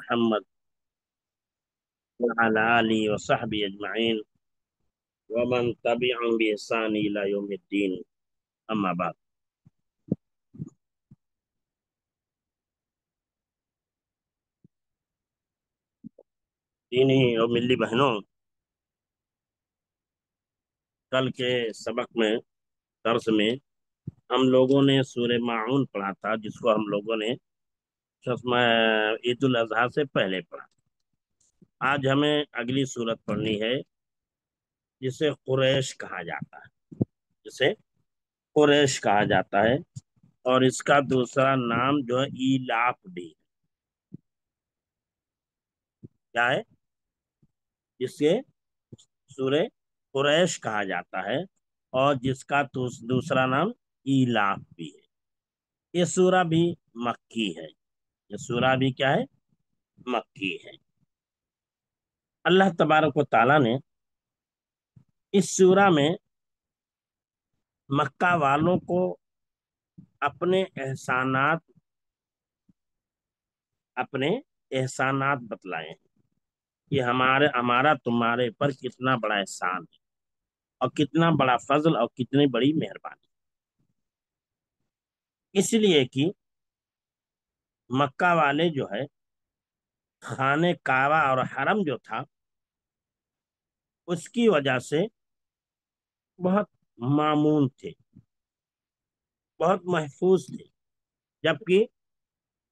محمد وعلى آله وصحبه أجمعين ومن تبعهم بإحسان إلى يوم الدين أما بعد. دینی اور ملی بہنوں، کل کے سبق میں درس میں ہم لوگوں نے سورہ ماعون پڑھا تھا، جس کو ہم لوگوں نے عید الاضحیٰ سے پہلے پڑھا. آج ہمیں اگلی سورت پڑھنی ہے جسے قریش کہا جاتا ہے، جسے قریش کہا جاتا ہے، اور اس کا دوسرا نام جو ہے ایلاف بھی کیا ہے، جس کے سورہ قریش کہا جاتا ہے اور جس کا دوسرا نام ایلاف بھی ہے. یہ سورہ بھی مکی ہے. یہ سورہ بھی کیا ہے؟ مکی ہے. اللہ تبارک و تعالیٰ نے اس سورہ میں مکہ والوں کو اپنے احسانات بتلائے ہیں کہ ہمارا تمہارے پر کتنا بڑا احسان ہے اور کتنا بڑا فضل اور کتنی بڑی مہربانی. اس لیے کہ مکہ والے جو ہے خانے کعبہ اور حرم جو تھا اس کی وجہ سے بہت مامون تھے، بہت محفوظ تھے، جبکہ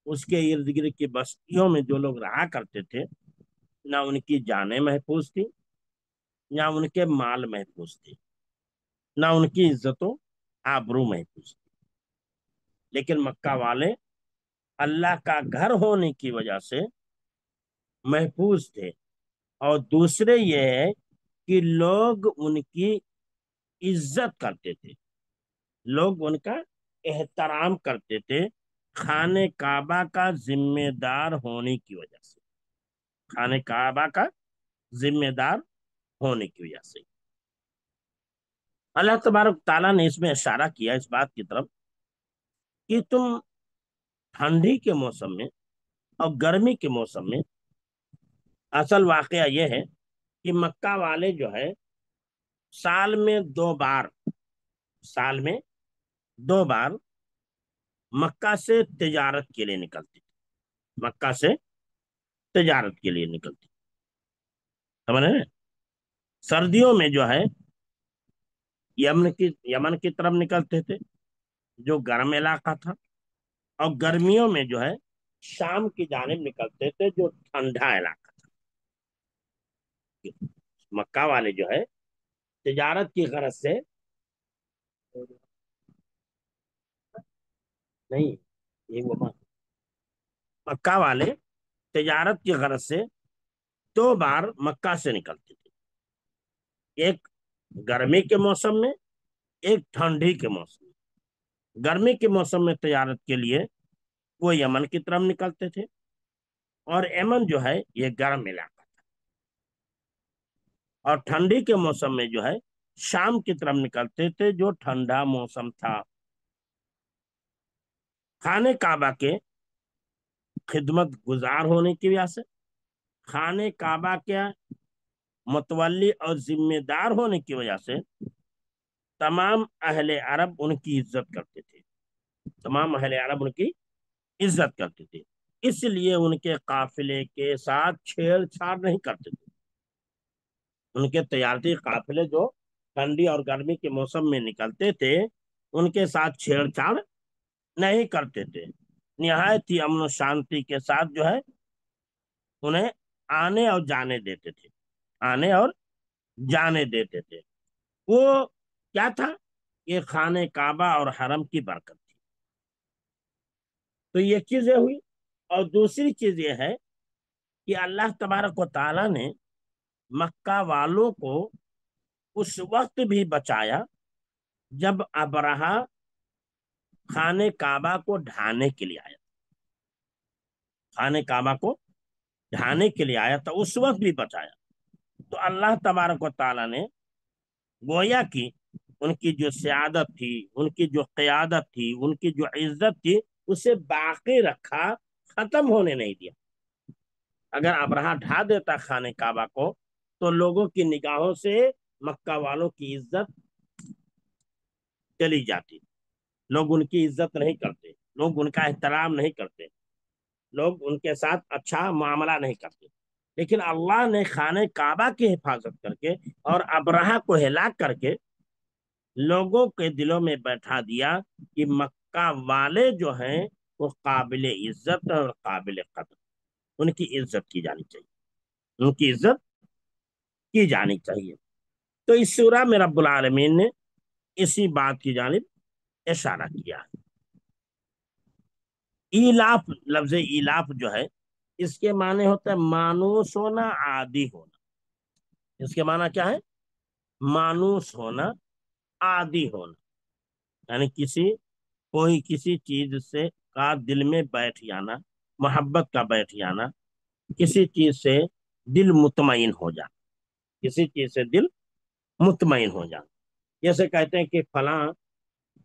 اس کے ارد گرد کی بستیوں میں جو لوگ رہا کرتے تھے نہ ان کی جانیں محفوظ تھی، نہ ان کے مال محفوظ تھے، نہ ان کی عزت و آبرو محفوظ تھی. لیکن مکہ والے اللہ کا گھر ہونے کی وجہ سے محفوظ تھے، اور دوسرے یہ ہے کہ لوگ ان کی عزت کرتے تھے، لوگ ان کا احترام کرتے تھے خانے کعبہ کا ذمہ دار ہونے کی وجہ سے. خانے کعبہ کا ذمہ دار ہونے کی وجہ سے اللہ تبارک تعالیٰ نے اس میں اشارہ کیا اس بات کی طرف کہ تم ٹھنڈی کے موسم میں اور گرمی کے موسم میں، اصل واقعہ یہ ہے کہ مکہ والے جو ہے سال میں دو بار مکہ سے تجارت کے لیے نکلتے تھے. مکہ سے تجارت کے لیے نکلتے، سمجھ رہے ہیں؟ سردیوں میں جو ہے یمن کی طرف نکلتے تھے جو گرم علاقہ تھا، اور گرمیوں میں جو ہے شام کی جانب نکلتے تھے جو ٹھنڈا علاقہ تھا. مکہ والے جو ہے تجارت کی غرض سے نہیں، یہ مکہ والے تجارت کی غرض سے دو بار مکہ سے نکلتے تھے، ایک گرمی کے موسم میں، ایک ٹھنڈی کے موسم میں. گرمی کے موسم میں تجارت کے لیے وہ یمن کی طرف نکلتے تھے، اور یمن جو ہے یہ گرم علاقہ تھا، اور ٹھنڈی کے موسم میں جو ہے شام کی طرف نکلتے تھے جو ٹھنڈا موسم تھا. خانے کعبہ کے خدمت گزار ہونے کی وجہ سے، خانے کعبہ کے متولی اور ذمہ دار ہونے کی وجہ سے تمام اہل عرب ان کی عزت کرتے تھے. تمام اہل عرب ان کی عزت کرتے تھے، اس لیے ان کے قافلے کے ساتھ چھیڑ چھاڑ نہیں کرتے تھے. ان کے تجارتی قافلے جو ٹھنڈی اور گرمی کے موسم میں نکلتے تھے ان کے ساتھ چھیڑ چھاڑ نہیں کرتے تھے. نہایت ہی امن و شانتی کے ساتھ جو ہے انہیں آنے اور جانے دیتے تھے، آنے اور جانے دیتے تھے. وہ کیا تھا؟ یہ خانے کعبہ اور حرم کی برکت تھی. تو یہ چیزیں ہوئی. اور دوسری چیز یہ ہے کہ اللہ تبارک و تعالیٰ نے مکہ والوں کو اس وقت بھی بچایا جب ابرہہ خانے کعبہ کو ڈھانے کے لیے آیا. خانے کعبہ کو ڈھانے کے لیے آیا تھا، اس وقت بھی بچایا. تو اللہ تبارک و تعالیٰ نے گویا کہ ان کی جو سیادت تھی، ان کی جو قیادت تھی، ان کی جو عزت تھی، اسے باقی رکھا، ختم ہونے نہیں دیا. اگر ابرہہ ڈھا دیتا خانہ کعبہ کو تو لوگوں کی نگاہوں سے مکہ والوں کی عزت چلی جاتی، لوگ ان کی عزت نہیں کرتے، لوگ ان کا احترام نہیں کرتے، لوگ ان کے ساتھ اچھا معاملہ نہیں کرتے۔ لیکن اللہ نے خانہ کعبہ کی حفاظت کر کے اور ابرہہ کو ہلاک کر کے لوگوں کے دلوں میں بیٹھا دیا کہ مکہ والے جو ہیں وہ قابل عزت اور قابل قدر، ان کی عزت کی جانی چاہیے، ان کی عزت کی جانی چاہیے۔ تو اس سورہ میں رب العالمین نے اسی بات کی جانب اشارہ کیا ہے۔ ایلاف، لفظ ایلاف جو ہے اس کے معنی ہوتا ہے مانوس ہونا، عادی ہونا۔ اس کے معنی کیا ہے؟ مانوس ہونا، عادی ہونا، یعنی کوئی کسی چیز سے کا دل میں بیٹھ جانا، محبت کا بیٹھ جانا، کسی چیز سے دل مطمئن ہو جانا، کسی چیز سے دل مطمئن ہو جانا۔ جیسے کہتے ہیں کہ فلاں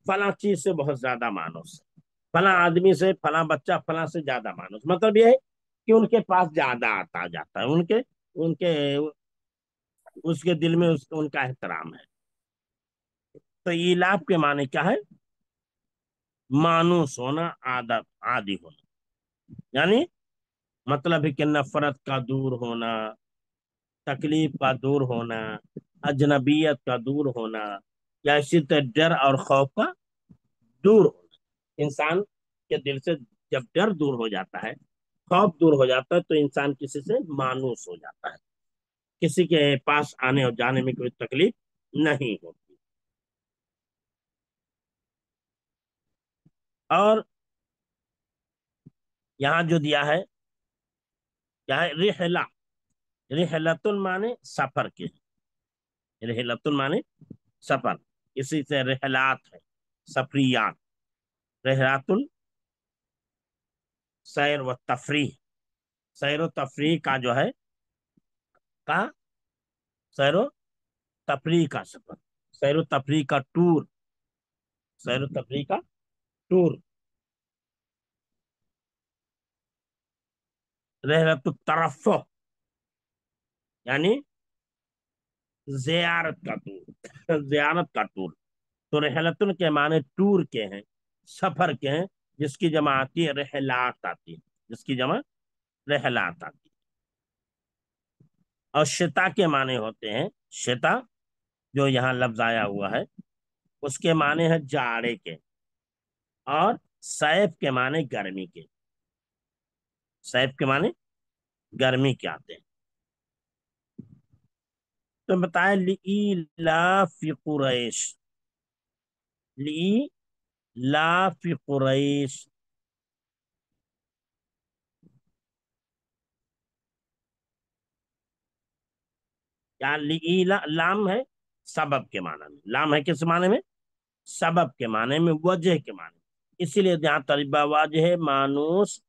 فلاں چیز سے بہت زیادہ مانوس ہے، فلاں آدمی سے، فلاں بچہ فلاں سے زیادہ مانوس، مطلب یہ ہے کہ ان کے پاس زیادہ آتا جاتا ہے، ان کے اس کے دل میں ان کا احترام ہے۔ تو ایلاف کے معنی کیا ہے؟ مانوس ہونا، عادت، عادی ہونا، یعنی مطلب ہے کہ نفرت کا دور ہونا، تکلیف کا دور ہونا، اجنبیت کا دور ہونا، یا اسی طرح ڈر اور خوف کا دور ہونا۔ انسان کے دل سے جب ڈر دور ہو جاتا ہے، خوف دور ہو جاتا ہے، تو انسان کسی سے مانوس ہو جاتا ہے، کسی کے پاس آنے اور جانے میں کوئی تکلیف نہیں ہوتی۔ اور یہاں جو دیا ہے کیا ہے؟ رحلہ، رحلت المانے سفر کے، رحلت المانے سفر، اسی سے رحلات ہے، سفریات، رحلات السیر و تفریح، سیر و تفریح کا جو ہے کا سیر و تفریح کا سفر، سیر و تفریح کا ٹور، سیر و تفریح کا ٹور، رحلت الترفع یعنی زیارت کا ٹور، زیارت کا ٹور۔ تو رحلتن کے معنی ٹور کے ہیں، سفر کے ہیں، جس کی جمع آتی ہے رحلات آتی ہے، جس کی جمع رحلات آتی ہے۔ اور شتا کے معنی ہوتے ہیں، شتا جو یہاں لفظ آیا ہوا ہے اس کے معنی ہے جاڑے کے، اور سیف کے معنی گرمی کے، سیف کے معنی گرمی کے آتے ہیں۔ تو بتایا لإیلاف قریش، لإیلاف قریش، یا لام ہے سبب کے معنی میں، لام ہے کس معنی میں؟ سبب کے معنی میں، وجہ کے معنی میں۔ اسی لیے جہاں ترجمہ واجہ مانوس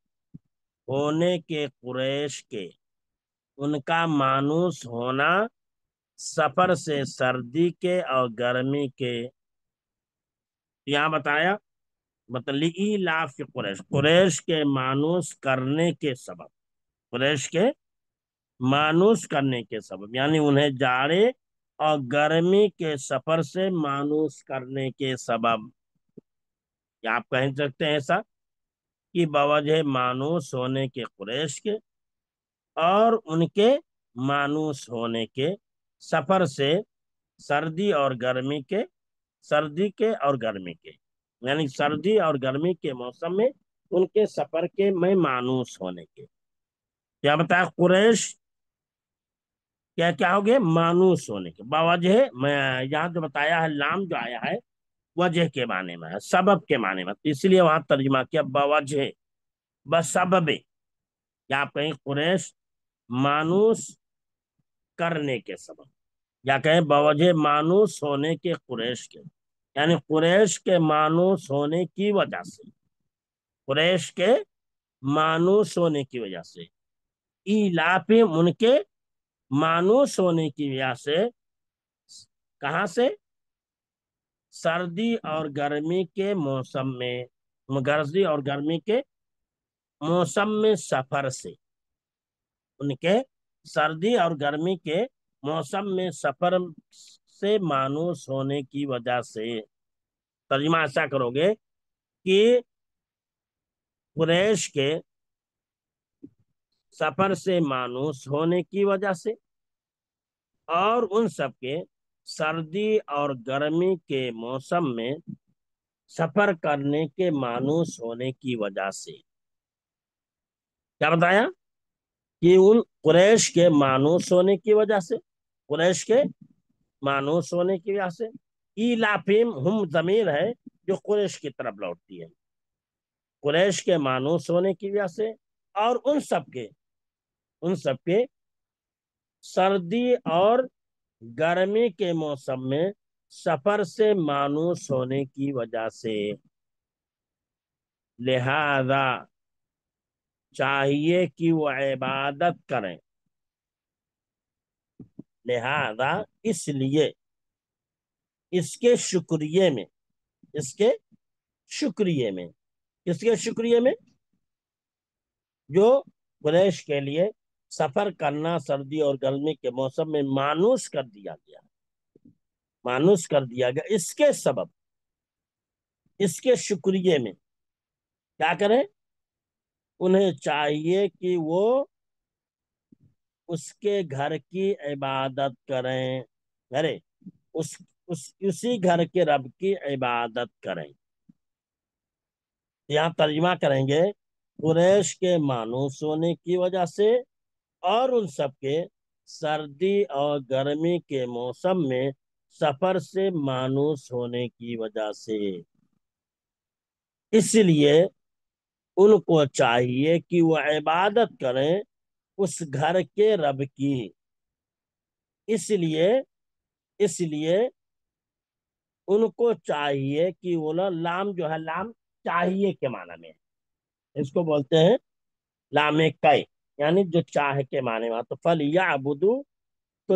ہونے کے قریش کے، ان کا مانوس ہونا سفر سے سردی کے اور گرمی کے، یہاں بتایا مطلب ایلاف قریش، قریش کے مانوس کرنے کے سبب، قریش کے مانوس کرنے کے سبب، یعنی انہیں جاڑے اور گرمی کے سفر سے مانوس کرنے کے سبب، یا آپ کہہ سکتے ہیں ایسا کہ بوجہ مانوس ہونے کے قریش کے اور ان کے مانوس ہونے کے سفر سے سردی اور گرمی کے، سردی کے اور گرمی کے، یعنی سردی اور گرمی کے موسم میں ان کے سفر کے میں مانوس ہونے کے، کیا بتایا؟ قریش کیا کیا ہو گئے؟ مانوس ہونے کے باوجہ، میں یہاں جو بتایا ہے لام جو آیا ہے وجہ کے معنی میں ہے، سبب کے معنی میں، اس لیے وہاں ترجمہ کیا باوجہ، بسبب، یا آپ کہیں قریش مانوس کرنے کے سبب، یا کہیں باوجہ مانوس ہونے کے قریش کے، یعنی قریش کے مانوس ہونے کی وجہ سے، قریش کے مانوس ہونے کی وجہ سے، ایلاف ان کے مانوس ہونے کی وجہ سے، کہاں سے؟ سردی اور گرمی کے موسم میں، سردی اور گرمی کے موسم میں سفر سے، ان کے سردی اور گرمی کے موسم میں سفر سے مانوس ہونے کی وجہ سے. ترجمہ ایسا کرو گے کہ قریش کے سفر سے مانوس ہونے کی وجہ سے اور ان سب کے سردی اور گرمی کے موسم میں سفر کرنے کے مانوس ہونے کی وجہ سے. کیا بتایا؟ کہ ان قریش کے مانوس ہونے کی وجہ سے، قریش کے مانوس ہونے کی وجہ سے. ایلافیم ہم ضمیر ہے جو قریش کی طرف لوٹتی ہے. قریش کے مانوس ہونے کی وجہ سے اور ان سب کے سردی اور گرمی کے موسم میں سفر سے مانوس ہونے کی وجہ سے. لہذا چاہیے کہ وہ عبادت کریں. لہذا اس لیے اس کے شکریہ میں، اس کے شکریہ میں، اس کے شکریہ میں جو قریش کے لیے سفر کرنا سردی اور گرمی کے موسم میں مانوس کر دیا گیا، مانوس کر دیا گیا، اس کے سبب، اس کے شکریہ میں کیا کریں؟ انہیں چاہیے کہ وہ اس کے گھر کی عبادت کریں. ارے اسی گھر کے رب کی عبادت کریں. یہاں ترجمہ کریں گے قریش کے مانوس ہونے کی وجہ سے اور ان سب کے سردی اور گرمی کے موسم میں سفر سے مانوس ہونے کی وجہ سے. اس لیے ان کو چاہیے کہ وہ عبادت کریں اس گھر کے رب کی. اس لیے ان کو چاہیے کہ وہ لام جو ہے، لام چاہیے کے معنی میں ہے. اس کو بولتے ہیں لام کئی، یعنی جو چاہ کے معنی میں. تو فَلْيَعْبُدُوا، تو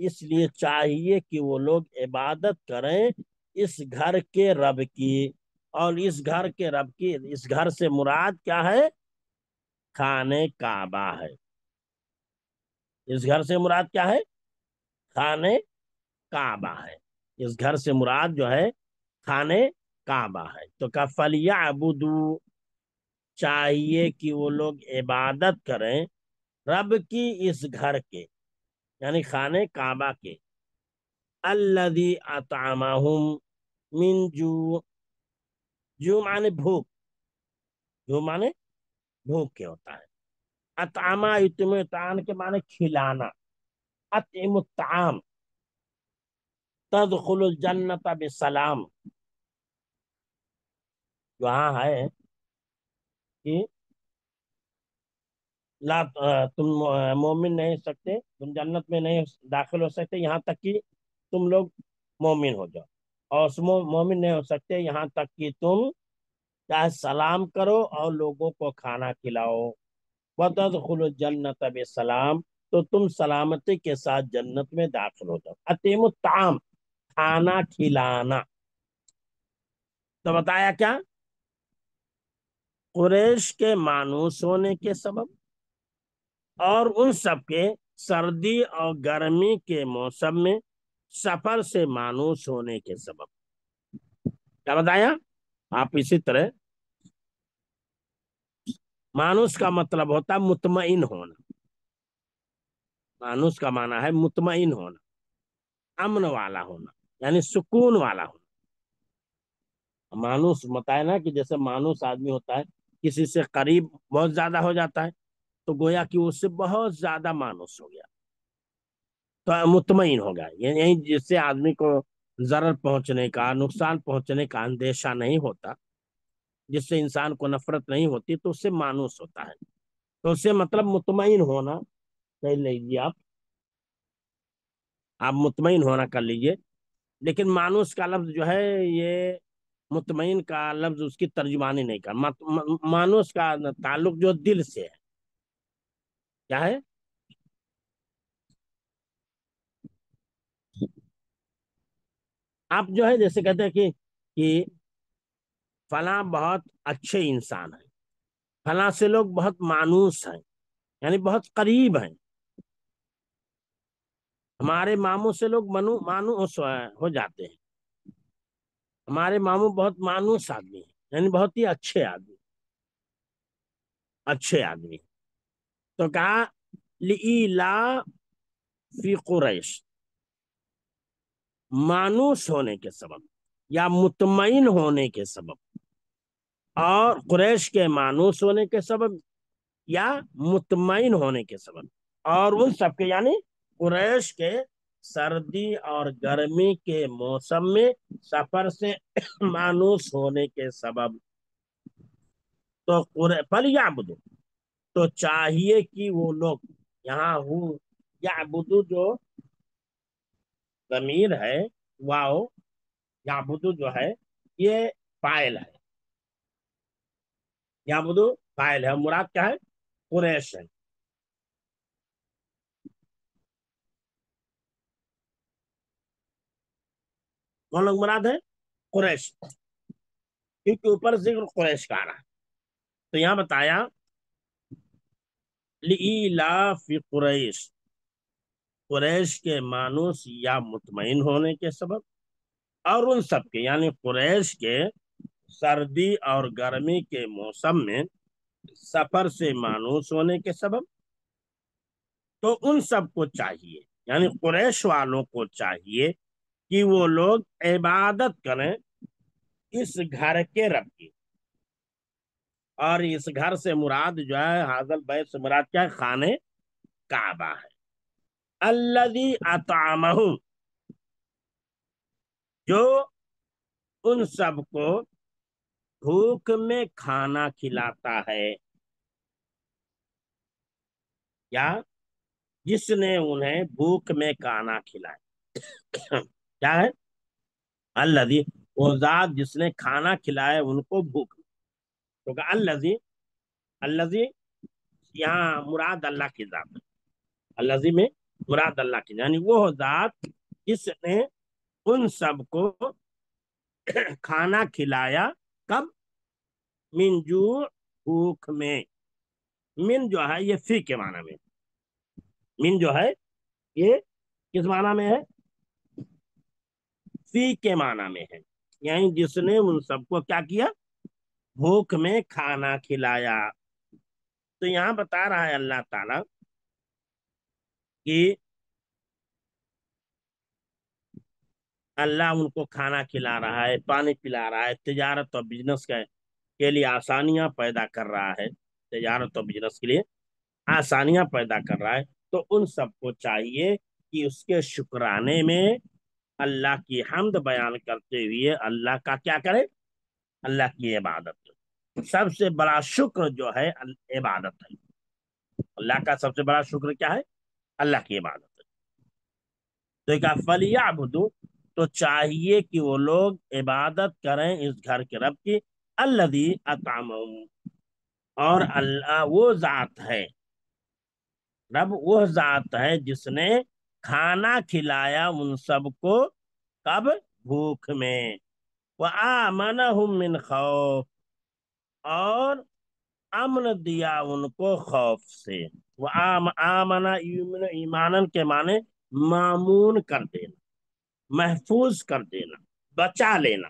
اس لیے چاہیے کہ وہ لوگ عبادت کریں اس گھر کے رب کی. اور اس گھر کے رب کی، اس گھر سے مراد کیا ہے؟ خانہ کعبہ ہے. اس گھر سے مراد کیا ہے؟ خانہ کعبہ ہے. اس گھر سے مراد جو ہے خانہ کعبہ ہے. تو کا فَلْيَعْبُدُوا، چاہیے کہ وہ لوگ عبادت کریں رب کی اس گھر کے، یعنی خانہ کعبہ کے. الذی اطعمہم من جوع، جو معنی بھوک، جو معنی بھوک کے ہوتا ہے. اطعمہ یطعم اطعام کے معنی کھلانا. اطعم الطعام تدخل الجنت بسلام. وہاں ہے کہ تم مومن نہیں ہو سکتے، تم جنت میں نہیں داخل ہو سکتے یہاں تک کہ تم لوگ مومن ہو جاؤ، اور مومن نہیں ہو سکتے یہاں تک کہ تم چاہے سلام کرو اور لوگوں کو کھانا کھلاؤ. وَتَدْخُلُ الْجَنَّةَ بِسَلام، تو تم سلامتی کے ساتھ جنت میں داخل ہو جاؤ. اطعم الطعام، کھانا کھلانا. تو بتایا کیا؟ قریش کے مانوس ہونے کے سبب اور ان سب کے سردی اور گرمی کے موسم میں سفر سے مانوس ہونے کے سبب. کیا بتایا؟ آپ اسی طرح مانوس کا مطلب ہوتا ہے مطمئن ہونا. مانوس کا معنی ہے مطمئن ہونا، امن والا ہونا، یعنی سکون والا ہونا. مانوس بتایا نا کہ جیسے مانوس آدمی ہوتا ہے کسی سے قریب بہت زیادہ ہو جاتا ہے تو گویا کہ اس سے بہت زیادہ مانوس ہو گیا تو مطمئن ہو گیا. یعنی جس سے آدمی کو ضرر پہنچنے کا، نقصان پہنچنے کا اندیشہ نہیں ہوتا، جس سے انسان کو نفرت نہیں ہوتی، تو اس سے مانوس ہوتا ہے. تو اس سے مطلب مطمئن ہونا. کہہ لیجیے آپ مطمئن ہونا کر لیجیے. لیکن مانوس کا لفظ جو ہے یہ مطمئن کا لفظ اس کی ترجمانی نہیں کر. مانوس کا تعلق جو دل سے ہے. کیا ہے؟ آپ جو ہے جیسے کہتے ہیں کہ فلاں بہت اچھے انسان ہیں، فلاں سے لوگ بہت مانوس ہیں. یعنی بہت قریب ہیں. ہمارے ماموں سے لوگ مانوس ہو جاتے ہیں. ہمارے ماموں بہت مانوس آدمی ہیں، یعنی بہت ہی اچھے آدمی، اچھے آدمی. تو کہا لِإِيلَا فی قریش، مانوس ہونے کے سبب یا مطمئن ہونے کے سبب، اور قریش کے مانوس ہونے کے سبب یا مطمئن ہونے کے سبب، اور ان سب کے یعنی قریش کے سردی اور گرمی کے موسم میں سفر سے مانوس ہونے کے سبب. تو فَلْيَعْبُدُوا، تو چاہیے کہ وہ لوگ، یہاں ہوں یعبدو جو ضمیر ہے، واو یعبدو جو ہے یہ فاعل ہے، یعبدو فاعل ہے، مراد کیا ہے؟ قریش ہے. کون لوگ مراد ہے؟ قریش، کیونکہ اوپر ذکر قریش کا آ رہا ہے. تو یہاں بتایا لِإِيلَافِ قریش، قریش کے مانوس یا مطمئن ہونے کے سبب، اور ان سب کے یعنی قریش کے سردی اور گرمی کے موسم میں سفر سے مانوس ہونے کے سبب. تو ان سب کو چاہیے، یعنی قریش والوں کو چاہیے کہ وہ لوگ عبادت کریں اس گھر کے رب کی. اور اس گھر سے مراد جو ہے، حاضل بیت سے مراد کیا ہے؟ خانے کعبہ ہے. الذی اطعمہم، جو ان سب کو بھوک میں کھانا کھلاتا ہے، یا جس نے انہیں بھوک میں کھانا کھلایا. کیا ہے؟ الذی، وہ ذات جس نے کھانا کھلایا ان کو بھوک. تو کہ الذی، الذی یہاں مراد اللہ کی ذات ہے. الذی میں مراد اللہ کی، یعنی وہ ذات جس نے ان سب کو کھانا کھلایا. کب؟ من جوع، بھوک میں. من جو ہے یہ فی کے معنی میں، من جو ہے یہ کس معنی میں ہے؟ فی کے معنی میں ہے. یعنی جس نے ان سب کو کیا کیا؟ بھوک میں کھانا کھلایا. تو یہاں بتا رہا ہے اللہ تعالی کہ اللہ ان کو کھانا کھلا رہا ہے، پانی پلا رہا ہے، تجارت اور بزنس کے لیے آسانیاں پیدا کر رہا ہے، تجارت اور بزنس کے لیے آسانیاں پیدا کر رہا ہے. تو ان سب کو چاہیے کہ اس کے شکرانے میں اللہ کی حمد بیان کرتے ہوئے اللہ کا کیا کرے؟ اللہ کی عبادت. سب سے بڑا شکر جو ہے عبادت ہے. اللہ کا سب سے بڑا شکر کیا ہے؟ اللہ کی عبادت ہے. تو ایک فَلْيَعْبُدُوا، تو چاہیے کہ وہ لوگ عبادت کریں اس گھر کے رب کی. الذی اطعمہم، اور اللہ وہ ذات ہے، رب وہ ذات ہے جس نے کھانا کھلایا ان سب کو. کب؟ بھوک میں. وَآمَنَهُم مِّنْ خَوْفٍ، اور امن دیا ان کو خوف سے. آمنا یؤمن، ایمانن کے معنی مامون کر دینا، محفوظ کر دینا، بچا لینا.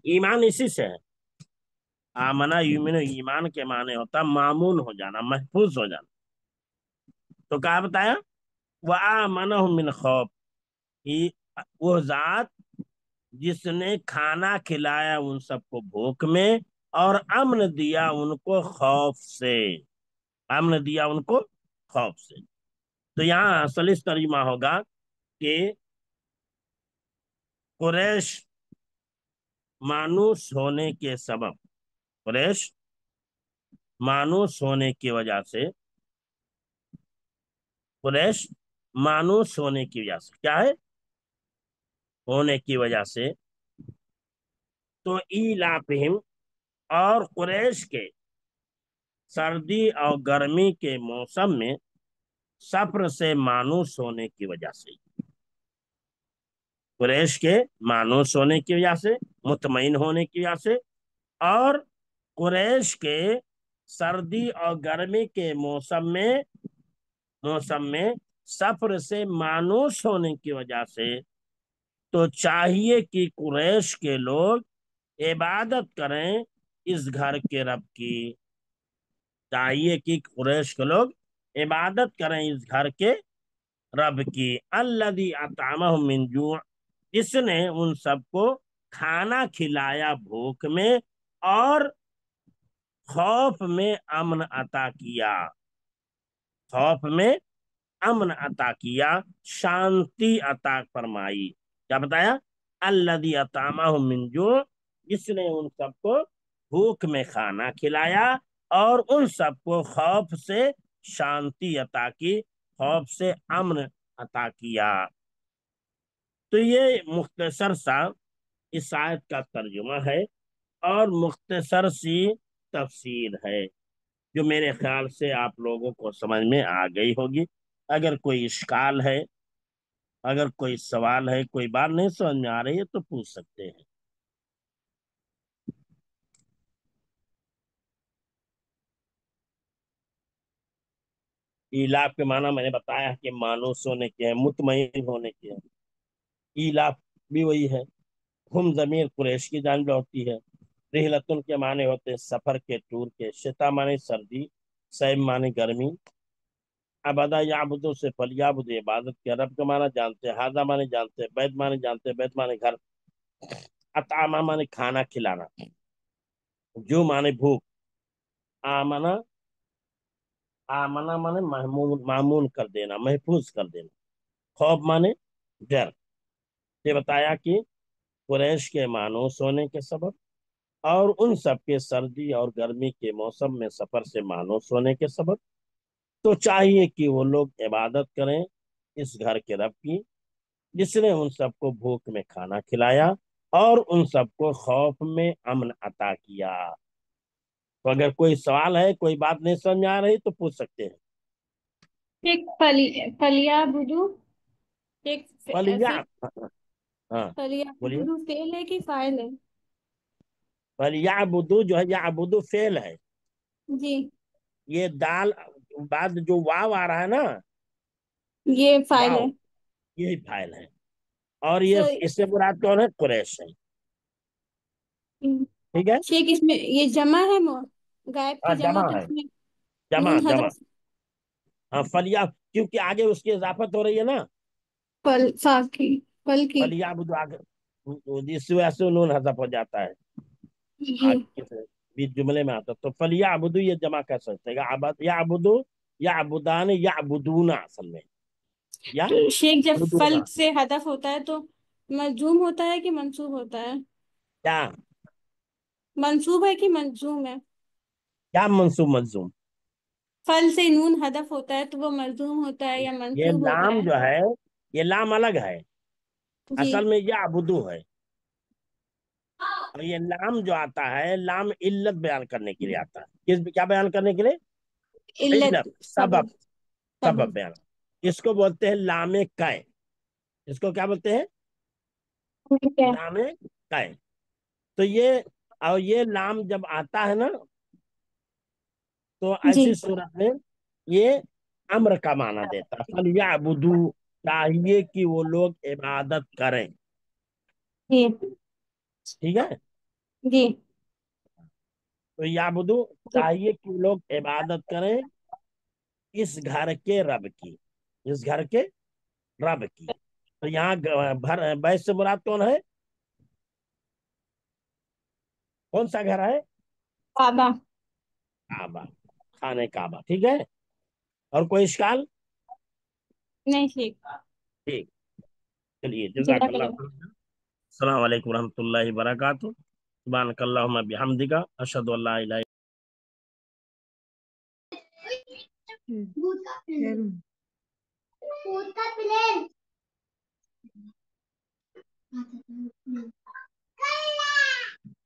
ایمان اسی سے ہے. آمنا یؤمن ایمان کے معنی ہوتا مامون ہو جانا، محفوظ ہو جانا. تو کیا بتایا؟ وَآمَنَهُم مِّنْ خَوْفٍ، وہ ذات جس نے کھانا کھلایا ان سب کو بھوک میں، اور امن دیا ان کو خوف سے. امن دیا ان کو خوف سے. تو یہاں اصل اس ترجمہ ہوگا کہ قریش مانوس ہونے کے سبب، قریش مانوس ہونے کی وجہ سے، قریش مانوس ہونے کی وجہ سے کیا ہے؟ ہونے کی وجہ سے. تو ایلافہم، اور قریش کے سردی اور گرمی کے موسم میں سفر سے مانوس ہونے کی وجہ سے، قریش کے مانوس ہونے کی وجہ سے، مطمئن ہونے کی وجہ سے، اور قریش کے سردی اور گرمی کے موسم میں سفر سے مانوس ہونے کی وجہ سے تو چاہیے کہ قریش کے لوگ عبادت کریں اس گھر کے رب کی. چاہیے کہ قریش کے لوگ عبادت کریں اس گھر کے رب کی. الذی اطعمہم من جوع، جس نے ان سب کو کھانا کھلایا بھوک میں اور خوف میں امن عطا کیا. خوف میں امن عطا کیا، شانتی عطا فرمائی. کیا بتایا؟ الذی اطعمہم من جوع، جس نے ان سب کو بھوک میں کھانا کھلایا اور ان سب کو خوف سے شانتی عطا کی، خوف سے امن عطا کیا. تو یہ مختصر سا اس آیت کا ترجمہ ہے اور مختصر سی تفسیر ہے، جو میرے خیال سے آپ لوگوں کو سمجھ میں آ گئی ہوگی. اگر کوئی اشکال ہے، اگر کوئی سوال ہے، کوئی بات نہیں سمجھ میں آ رہی ہے تو پوچھ سکتے ہیں. ایلاف کے معنی میں نے بتایا کہ مانوس ہونے کے ہیں، مطمئن ہونے کے ہیں. ایلاف بھی وہی ہے. ہم ضمیر قریش کی جانب ہوتی ہے. رحلتن کے معنی ہوتے ہیں سفر کے، ٹور کے. شتا معنی سردی، صیب معنی گرمی. عبادہ یعبدو سے فلیعبد عبادت کے. رب کا معنی جانتے ہیں، ہاضا معنی جانتے ہیں، بیت معنی جانتے ہیں، بیت معنی گھر. اطعامہ معنی کھانا کھلانا. جو معنی بھوک. آمنا، آمنا معنی معمون کر دینا، محفوظ کر دینا. خوف معنی ڈر. یہ بتایا کہ قریش کے مانوس ہونے کے سبب اور ان سب کے سردی اور گرمی کے موسم میں سفر سے مانوس ہونے کے سبب تو چاہیے کہ وہ لوگ عبادت کریں اس گھر کے رب کی، جس نے ان سب کو بھوک میں کھانا کھلایا اور ان سب کو خوف میں امن عطا کیا. تو اگر کوئی سوال ہے، کوئی بات نہیں سمجھ میں آ رہی تو پوچھ سکتے ہیں. ایک فلیا بدو، ایک فلیا، ہاں فلیا بولیے. بدو فعل ہے کہ فاعل ہے؟ فلیعبدو جو ہے، یعبدو فعل ہے. جی. یہ دال بعد جو واو آ رہا ہے نا، یہ فاعل واو، ہے. یہی فائل ہے. اور یہ سر اس سے مراد کون ہے؟ قریش ہے. ٹھیک ہے. شیخ اس میں یہ جمع ہے، غائب ہاں کی جمع، جمع تو ہے، اس میں جمع نون جمع. حذف. ہاں فلیا، کیونکہ آگے اس کی اضافت ہو رہی ہے نا. فل کی. فلیعبدو آگے، اس وجہ سے نون حذف ہو جاتا ہے جی. آگے سے بیچ جملے میں آتا. تو فلیعبدو یہ جمع کر سکتے ہیں. یعبدو، یعبدان، یعبدون اصل میں، یا تو شیخ جب فل بدونا. سے ہدف ہوتا ہے تو مجزوم ہوتا ہے کہ منصوب ہوتا ہے؟ کیا منصوب ہے کہ مجزوم ہے؟ کیا منصوب مجزوم؟ فل سے نون ہدف ہوتا ہے تو وہ مجزوم ہوتا ہے یا یہ منصوب ہوتا لام ہے؟ جو ہے، یہ لام الگ ہے. جی. اصل میں یہ ابدو ہے. اور یہ لام جو آتا ہے، لام علت بیان کرنے کے لیے آتا ہے. کیا بیان کرنے کے لیے؟ علت، علت، سبب. سبب. سبب سبب. بیان. اس کو بولتے ہیں لام قے. اس کو کیا بولتے ہیں؟ ٹھیک ہے. لام قے. تو یہ، اور یہ لام جب آتا ہے نا تو جی. ایسی صورت میں یہ امر کا معنی دیتا ہے. فلیعبدو، چاہیے کہ وہ لوگ عبادت کریں. جی. ٹھیک ہے. جی. تو یعبدو، چاہیے کہ وہ لوگ عبادت کریں اس گھر کے رب کی، اس گھر کے رب کی. تو یہاں بیت سے مراد کون ہے؟ کون سا گھر ہے؟ کعبہ. کعبہ، خانے کعبہ. ٹھیک ہے. اور کوئی اشکال؟ نہیں ٹھیک. ٹھیک. چلیے، جزاک جزاک اللہ اللہ. خیر. السلام علیکم ورحمۃ اللہ وبرکاتہ. سبحانک اللہم بحمدک، اشہد ان لا الہ الا